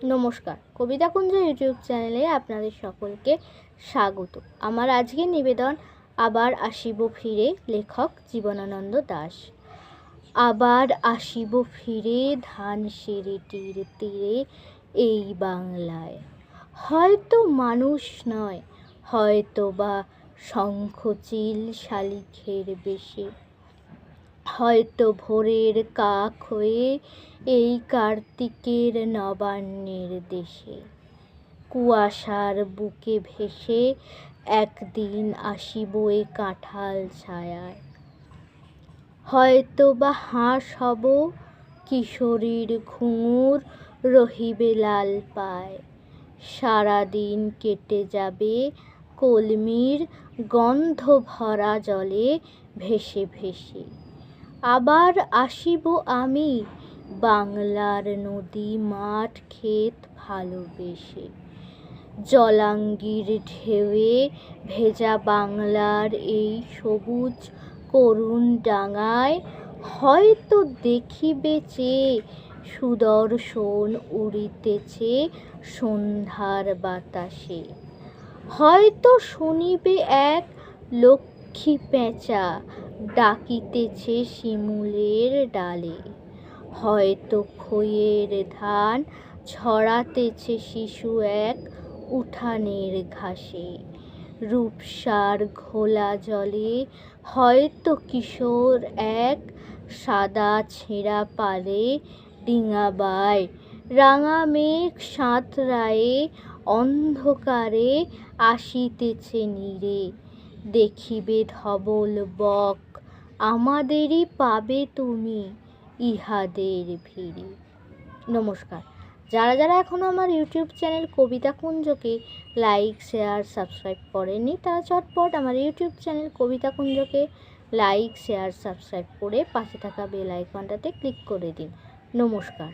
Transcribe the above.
নমস্কার, কবিতা কুঞ্জ ইউটিউব চ্যানেলে আপনাদের সকলকে স্বাগত। আমার আজকের নিবেদন আবার আসিব ফিরে, লেখক জীবনানন্দ দাশ। আবার আসিব ফিরে ধানসিঁড়িটির তীরে এই বাংলায়, হয়তো মানুষ নয়, হয়তো বা শঙ্খচিল শালিখের বেশে, হয়তো ভোরের কাক হয়ে এই কার্তিকের নবান্নের দেশে, কুয়াশার বুকে ভেসে একদিন আসিব এ কাঁঠাল ছায়ায়, হয়তো বা হাঁস হব, কিশোরীর ঘুঙুর রহিবে লাল পায়, সারাদিন কেটে যাবে কলমির গন্ধ ভরা জলে ভেসে ভেসে। আবার আসিব আমি বাংলার নদী মাঠ ক্ষেত ভালোবেসে, জলাঙ্গির ঢেউয়ে ভেজা বাংলার এই সবুজ করুণ ডাঙায়, হয়তো দেখিবে চেয়ে সুদর্শন উড়িতেছে সন্ধ্যার বাতাসে, হয়তো শুনিবে এক লক্ষ্মী পেঁচা ডাকিতেছে শিমুলের ডালে, হয়তো খইয়ের ধান ছড়াতেছে শিশু এক উঠানের ঘাসে, রূপসার ঘোলা জলে হয়তো কিশোর এক সাদা ছেঁড়া পালে ডিঙাবায়, রাঙা মেঘ সাঁতরায়ে অন্ধকারে আসিতেছে নীরে, দেখিবে ধবল বক আমাদেরই পাবে তুমি ইহাদের ভিড়ে। নমস্কার। যারা যারা এখনও আমার ইউটিউব চ্যানেল কবিতা কুঞ্জকে লাইক, শেয়ার, সাবস্ক্রাইব করেননি, তারা চটপট আমার ইউটিউব চ্যানেল কবিতা কুঞ্জকে লাইক, শেয়ার, সাবস্ক্রাইব করে পাশে থাকা বেল আইকনটাতে ক্লিক করে দিন। নমস্কার।